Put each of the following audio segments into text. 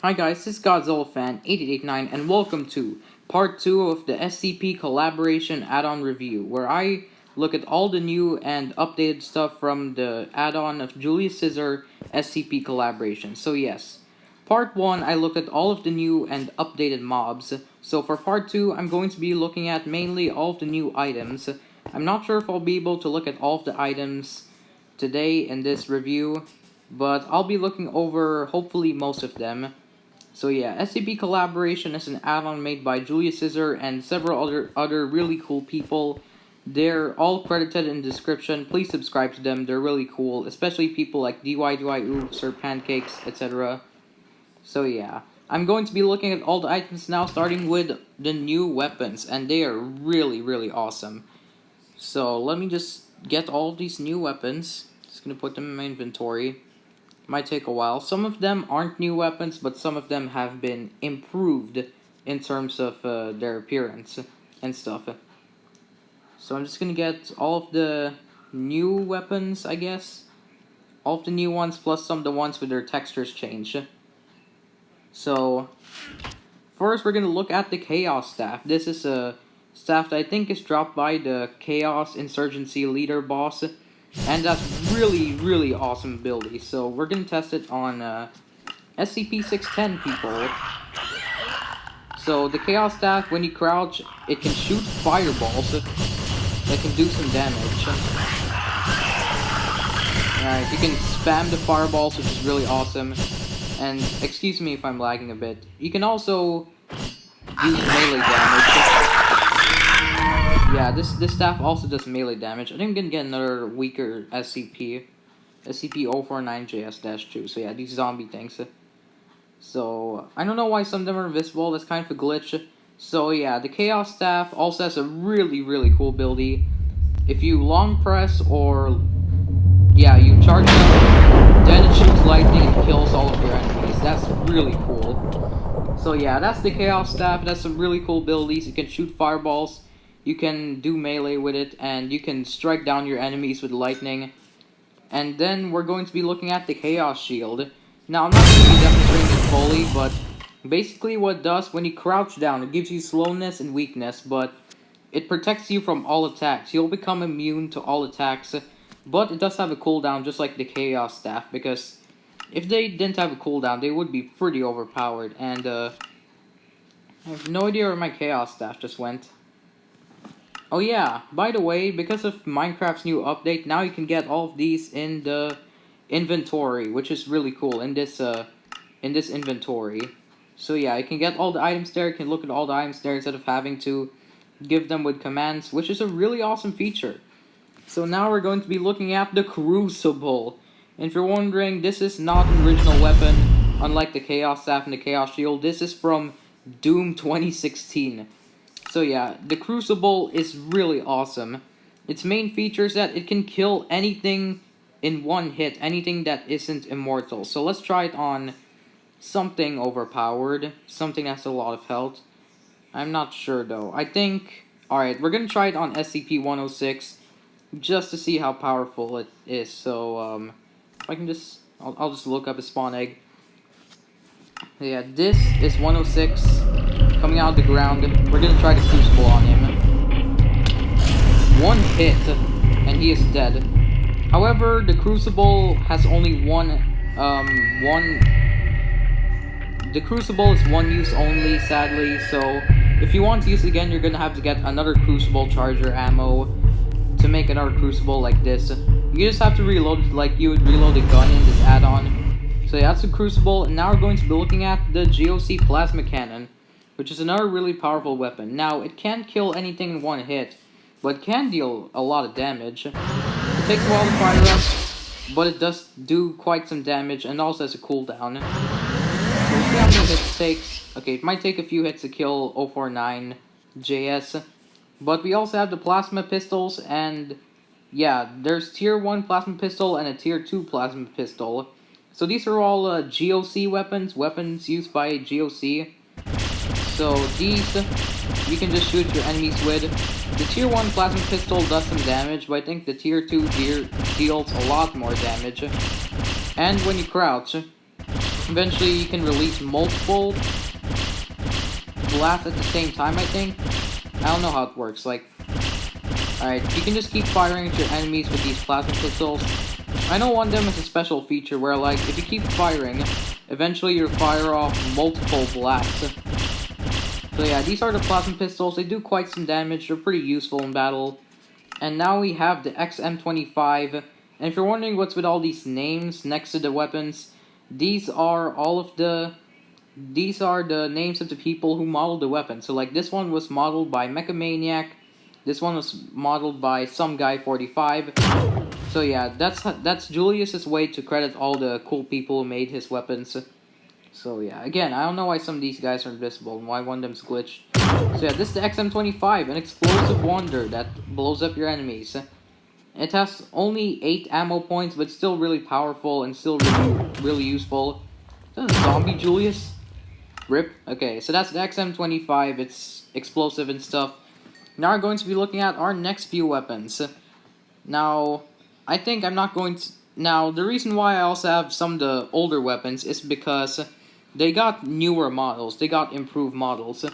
Hi guys, this is GodzillaFan8889 and welcome to part 2 of the SCP collaboration add-on review, where I look at all the new and updated stuff from the add-on of Julius Caesar SCP collaboration. So yes, part 1 I looked at all of the new and updated mobs, so for part 2 I'm going to be looking at mainly all of the new items. I'm not sure if I'll be able to look at all of the items today in this review, but I'll be looking over hopefully most of them. So yeah, SCP Collaboration is an add-on made by Julius Caesar and several other really cool people. They're all credited in the description. Please subscribe to them, they're really cool, especially people like DYDY, Sir Pancakes, etc. So yeah, I'm going to be looking at all the items now, starting with the new weapons, and they are really awesome. So let me just get all of these new weapons. Just gonna put them in my inventory. Might take a while. Some of them aren't new weapons, but some of them have been improved in terms of their appearance and stuff. So I'm just gonna get all of the new weapons, I guess. All of the new ones, plus some of the ones with their textures changed. So, first we're gonna look at the Chaos Staff. This is a staff that I think is dropped by the Chaos Insurgency Leader boss. And that's really awesome ability. So we're gonna test it on SCP-610 people. So the Chaos Staff, when you crouch, it can shoot fireballs that can do some damage. Alright, you can spam the fireballs, which is really awesome. And excuse me if I'm lagging a bit. You can also use melee damage. Yeah, this staff also does melee damage. I think I'm gonna get another weaker SCP. SCP-049JS-2. So yeah, these zombie things. So, I don't know why some of them are invisible. That's kind of a glitch. So yeah, the Chaos Staff also has a really cool ability. If you long press or... yeah, you charge them, then it shoots lightning and kills all of your enemies. That's really cool. So yeah, that's the Chaos Staff. That's some really cool abilities. You can shoot fireballs. You can do melee with it, and you can strike down your enemies with lightning. And then we're going to be looking at the Chaos Shield. Now, I'm not going to be demonstrating it fully, but basically what it does, when you crouch down, it gives you slowness and weakness, but it protects you from all attacks. You'll become immune to all attacks, but it does have a cooldown just like the Chaos Staff, because if they didn't have a cooldown, they would be pretty overpowered. And I have no idea where my Chaos Staff just went. Oh yeah, by the way, because of Minecraft's new update, now you can get all of these in the inventory, which is really cool, in this inventory. So yeah, you can get all the items there, you can look at all the items there instead of having to give them with commands, which is a really awesome feature. So now we're going to be looking at the Crucible. And if you're wondering, this is not an original weapon, unlike the Chaos Staff and the Chaos Shield. This is from Doom 2016. So yeah, the Crucible is really awesome. Its main feature is that it can kill anything in one hit, anything that isn't immortal. So let's try it on something overpowered, something that has a lot of health. I'm not sure though. I think... alright, we're gonna try it on SCP-106, just to see how powerful it is. So, if I can just... I'll just look up a spawn egg. Yeah, this is 106. Coming out of the ground, we're gonna try the Crucible on him. One hit, and he is dead. However, the Crucible has only the Crucible is one use only, sadly, so if you want to use it again, you're gonna have to get another Crucible charger ammo to make another Crucible like this. You just have to reload it like you would reload a gun in this add-on. So yeah, that's the Crucible, and now we're going to be looking at the GOC Plasma Cannon, which is another really powerful weapon. Now, it can't kill anything in one hit, but can deal a lot of damage. It takes a while to fire up, but it does do quite some damage, and also has a cooldown. So we'll see how many hits it takes. Okay, it might take a few hits to kill 049JS, but we also have the Plasma Pistols, and yeah, there's Tier 1 Plasma Pistol and a Tier 2 Plasma Pistol. So these are all GOC weapons used by GOC. So these, you can just shoot your enemies with. The Tier 1 Plasma Pistol does some damage, but I think the Tier 2 deals a lot more damage. And when you crouch, Eventually, you can release multiple blasts at the same time, I think. I don't know how it works, like... Alright, you can just keep firing at your enemies with these plasma pistols. I know one of them has a special feature where, like, if you keep firing, eventually you fire off multiple blasts. So yeah, these are the plasma pistols. They do quite some damage. They're pretty useful in battle. And now we have the XM25. And if you're wondering what's with all these names next to the weapons, these are the names of the people who modeled the weapon. So like this one was modeled by Mecha Maniac. This one was modeled by some guy 45. So yeah, that's Julius's way to credit all the cool people who made his weapons. So yeah, again, I don't know why some of these guys are invisible and why one of them's glitched. So yeah, this is the XM25, an explosive wonder that blows up your enemies. It has only 8 ammo points, but still really powerful and still really useful. Is that a zombie Julius? Rip. Okay, so that's the XM25. It's explosive and stuff. Now we're going to be looking at our next few weapons. Now, I think I'm not going to... Now, the reason why I also have some of the older weapons is because they got newer models. They got improved models.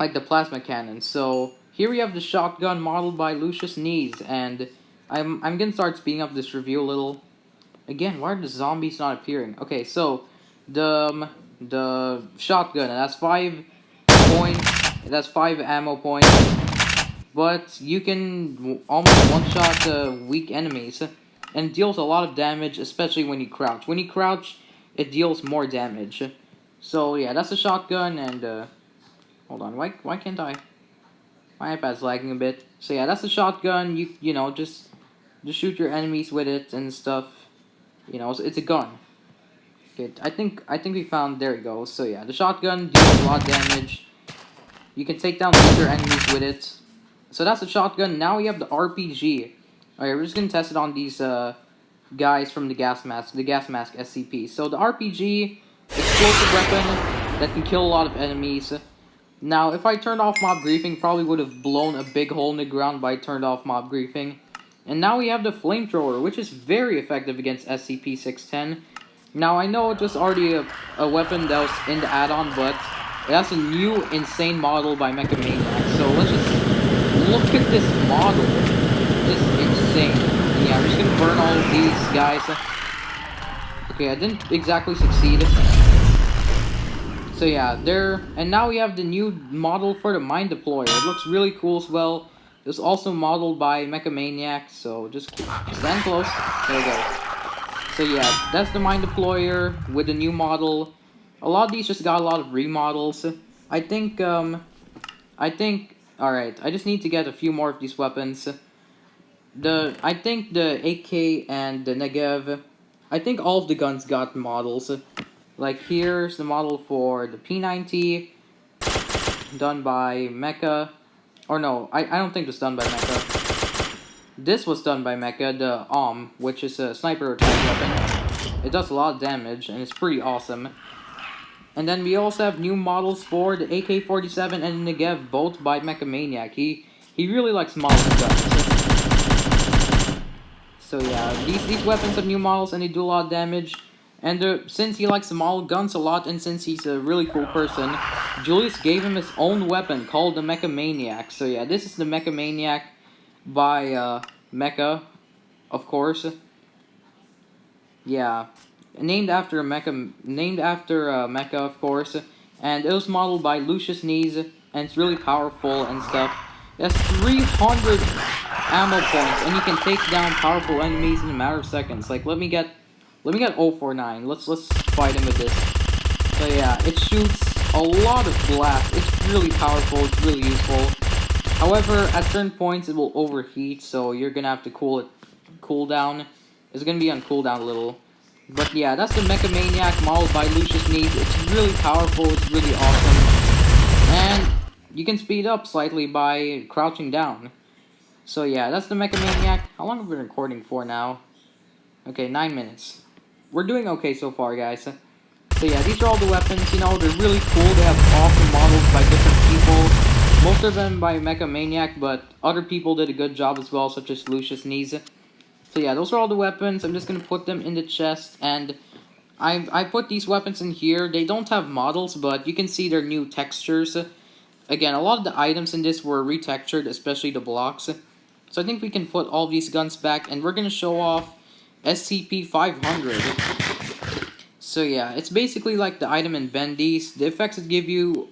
Like the plasma cannon. So, here we have the shotgun modeled by Lucius Knees. And I'm going to start speeding up this review a little. Again, why are the zombies not appearing? Okay, so, the shotgun, that's 5 points. That's 5 ammo points, but you can almost one-shot weak enemies, and it deals a lot of damage, especially when you crouch. When you crouch, it deals more damage. So yeah, that's a shotgun, and hold on, why can't I? My iPad's lagging a bit. So yeah, that's a shotgun. You know, just shoot your enemies with it and stuff. You know, it's a gun. Okay, I think we found. There we go. So yeah, the shotgun deals a lot of damage. You can take down weaker enemies with it. So that's the shotgun. Now we have the RPG. Alright, we're just going to test it on these guys from the gas mask SCP. So the RPG, explosive weapon that can kill a lot of enemies. Now, if I turned off mob griefing, probably would have blown a big hole in the ground, but I turned off mob griefing. And now we have the flamethrower, which is very effective against SCP-610. Now, I know it was already a weapon that was in the add-on, but... that's a new insane model by Mecha Maniac. So let's just look at this model. It's insane. And yeah, I'm just gonna burn all of these guys. Okay, I didn't exactly succeed. So yeah, and now we have the new model for the Mind Deployer. It looks really cool as well. It was also modeled by Mecha Maniac, so just stand close. There we go. So yeah, that's the Mind Deployer with the new model. A lot of these just got a lot of remodels. I think, alright, I just need to get a few more of these weapons. I think the AK and the Negev, I think all of the guns got models. Like, here's the model for the P90, done by Mecha. Or no, I don't think it's done by Mecha. This was done by Mecha, the which is a sniper type weapon. It does a lot of damage, and it's pretty awesome. And then we also have new models for the AK-47 and the Negev, both by Mecha Maniac. He really likes modeling guns. So yeah, these weapons have new models and they do a lot of damage. And since he likes to model guns a lot and since he's a really cool person, Julius gave him his own weapon called the Mecha Maniac. So yeah, this is the Mecha Maniac by Mecha, of course. Yeah. Named after Mecha, of course, and it was modeled by Lucius Knees, and it's really powerful and stuff. It has 300 ammo points, and you can take down powerful enemies in a matter of seconds. Like, let me get 049. Let's fight him with this. So yeah, it shoots a lot of blasts. It's really powerful. It's really useful. However, at certain points, it will overheat, so you're gonna have to cool down. It's gonna be on cooldown a little. But yeah, that's the Mecha Maniac modeled by Lucius Knees. It's really powerful, it's really awesome. And you can speed up slightly by crouching down. So yeah, that's the Mecha Maniac. How long have we been recording for now? Okay, 9 minutes. We're doing okay so far, guys. So yeah, these are all the weapons, you know, they're really cool. They have awesome models by different people. Most of them by Mecha Maniac, but other people did a good job as well, such as Lucius Knees. So yeah, those are all the weapons. I'm just going to put them in the chest, and I put these weapons in here. They don't have models, but you can see their new textures. Again, a lot of the items in this were retextured, especially the blocks. So I think we can put all these guns back, and we're gonna show off SCP-500. So yeah, it's basically like the item in Bendy's. The effects it gives you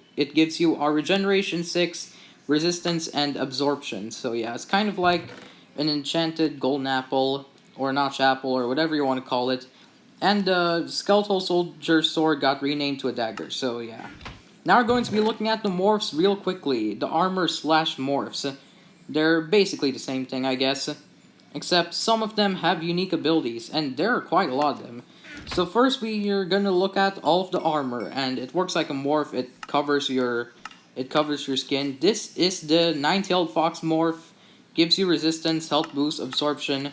are regeneration 6, resistance, and absorption. So yeah, it's kind of like an enchanted golden apple, or notch apple, or whatever you want to call it. And the skeletal soldier sword got renamed to a dagger. So yeah. Now we're going to be looking at the morphs real quickly. The armor slash morphs. They're basically the same thing, I guess. Except some of them have unique abilities, and there are quite a lot of them. So first we are gonna look at all of the armor, and it works like a morph. It covers your skin. This is the nine-tailed fox morph. Gives you resistance, health boost, absorption,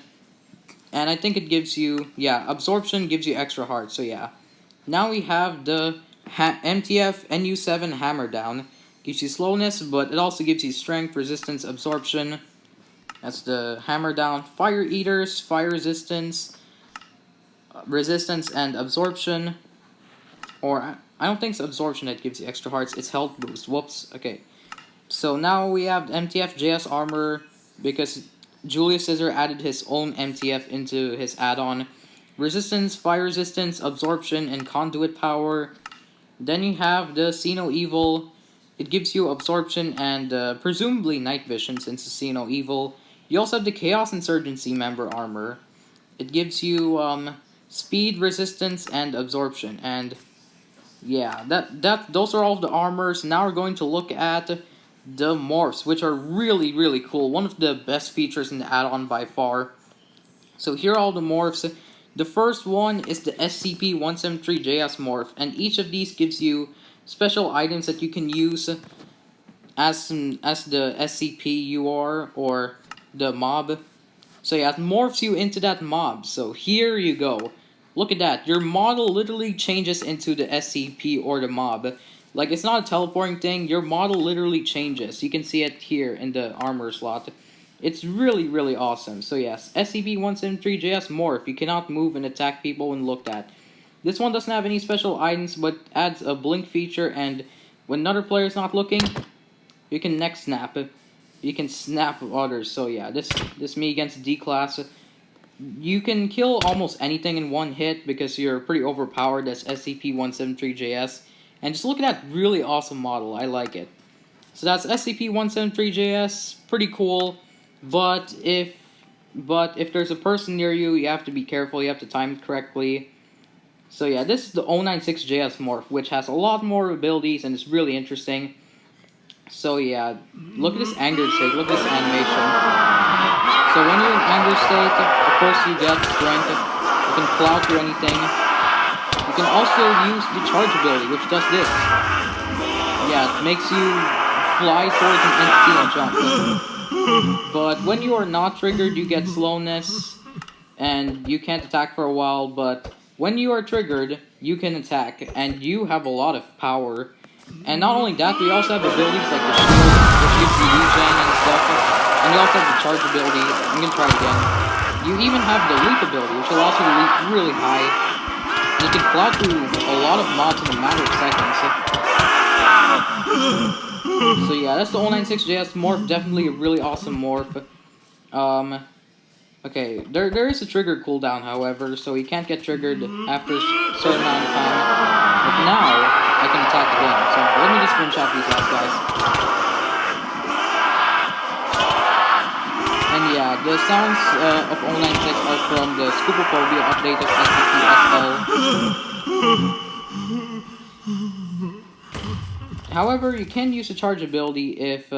and I think it gives you absorption gives you extra heart. So yeah. Now we have the MTF NU7 hammer down. Gives you slowness, but it also gives you strength, resistance, absorption. That's the hammer down. Fire eaters, fire resistance, and absorption. Or I don't think it's absorption that gives you extra hearts. It's health boost. Whoops. Okay. So now we have MTF JS armor because Julius Caesar added his own MTF into his add-on. Resistance, fire resistance, absorption, and conduit power. Then you have the See No Evil. It gives you absorption and presumably night vision since it's See No Evil. You also have the Chaos Insurgency member armor. It gives you speed, resistance, and absorption. And yeah, those are all of the armors. Now we're going to look at the morphs, which are really, really cool. One of the best features in the add-on by far. So here are all the morphs. The first one is the SCP-173-JS morph, and each of these gives you special items that you can use as the SCP you are, or the mob. So yeah, it morphs you into that mob. So here you go. Look at that. Your model literally changes into the SCP or the mob. Like, it's not a teleporting thing. Your model literally changes. You can see it here in the armor slot. It's really, really awesome. So yes, SCP-173-JS morph. You cannot move and attack people when looked at. This one doesn't have any special items, but adds a blink feature, and when another player is not looking, you can neck snap. You can snap others. So yeah, this me against D-class. You can kill almost anything in one hit because you're pretty overpowered as SCP-173-JS. And just look at that really awesome model. I like it. So that's SCP-173-JS. Pretty cool. But if there's a person near you, you have to be careful. You have to time it correctly. So yeah, this is the 096-JS morph, which has a lot more abilities and it's really interesting. So yeah, look at this anger state. Look at this animation. So when you're in anger state, of course you get strength. You can plow through anything. You can also use the charge ability, which does this. Yeah, it makes you fly towards an entity and jump. But when you are not triggered, you get slowness, and you can't attack for a while, but when you are triggered, you can attack, and you have a lot of power. And not only that, we also have abilities like the shield, which gives you regen and stuff, and you also have the charge ability. I'm gonna try it again. You even have the leap ability, which allows you to leap really high. You can plow through a lot of mobs in a matter of seconds. So yeah, that's the 096-JS morph. Definitely a really awesome morph. Okay, there is a trigger cooldown, however, so you can't get triggered after a certain amount of time. But now, I can attack again. So let me just finish out these last guys. And yeah, the sounds of 096 are from the Scoopophobia update of SCP-SL. However, you can use the charge ability if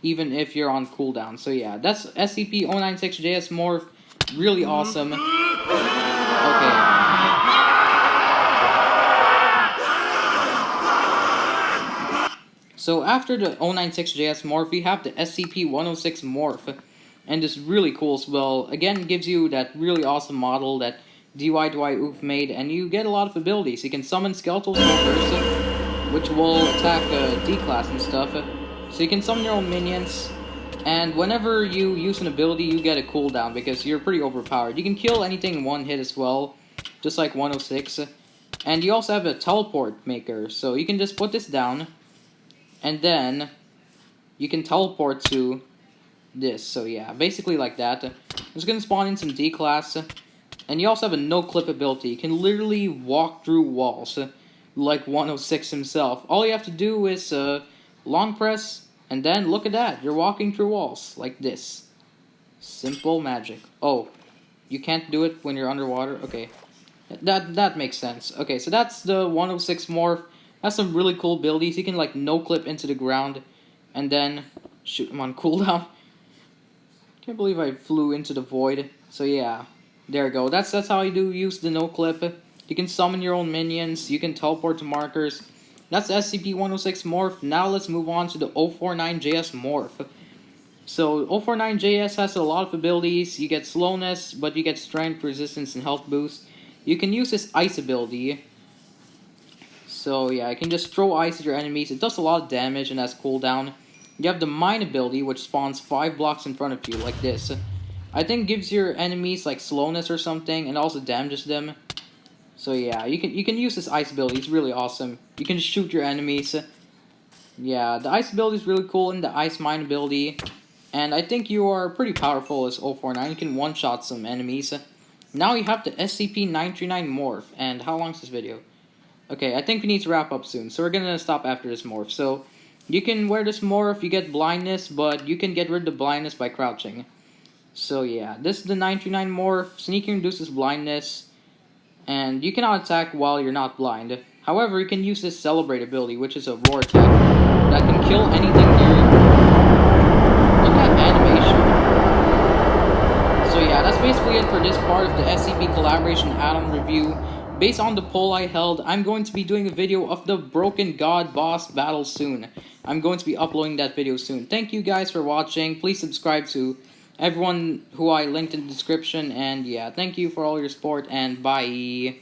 even if you're on cooldown. So yeah, that's SCP-096-JS morph. Really awesome. Okay. So after the 096-JS morph, we have the SCP-106 morph. And this is really cool as well. Again, it gives you that really awesome model that DY2I-Oof made, and you get a lot of abilities. You can summon skeletal soldiers, which will attack D-class and stuff. So you can summon your own minions, and whenever you use an ability, you get a cooldown because you're pretty overpowered. You can kill anything in one hit as well, just like 106. And you also have a teleport maker, so you can just put this down, and then you can teleport to this. So yeah, basically like that. It's gonna spawn in some D-class, and you also have a no-clip ability. You can literally walk through walls, like 106 himself. All you have to do is long press, and then look at that. You're walking through walls, like this. Simple magic. Oh, you can't do it when you're underwater? Okay. That makes sense. Okay, so that's the 106 morph. That's some really cool abilities. You can like no-clip into the ground, and then shoot him on cooldown. Can't believe I flew into the void. So yeah, there you go. That's how you do use the no-clip. You can summon your own minions. You can teleport to markers. That's SCP-106 morph. Now let's move on to the 049JS morph. So 049JS has a lot of abilities. You get slowness, but you get strength, resistance, and health boost. You can use this ice ability. So yeah, you can just throw ice at your enemies. It does a lot of damage and has cooldown. You have the mine ability, which spawns 5 blocks in front of you, like this. I think gives your enemies like slowness or something, and also damages them. So yeah, you can use this ice ability. It's really awesome. You can shoot your enemies. Yeah, the ice ability is really cool, and the ice mine ability. And I think you are pretty powerful as 049. You can one-shot some enemies. Now you have the SCP-939 morph. And how long is this video? Okay, I think we need to wrap up soon. So we're gonna stop after this morph. So you can wear this morph, you get blindness, but you can get rid of the blindness by crouching. So yeah, this is the 939 morph. Sneaking reduces blindness. And you cannot attack while you're not blind. However, you can use this Celebrate ability, which is a roar attack that can kill anything near you. Look at that animation. So yeah, that's basically it for this part of the SCP Collaboration Addon review. Based on the poll I held, I'm going to be doing a video of the Broken God boss battle soon. I'm going to be uploading that video soon. Thank you guys for watching. Please subscribe to everyone who I linked in the description. And yeah, thank you for all your support, and bye.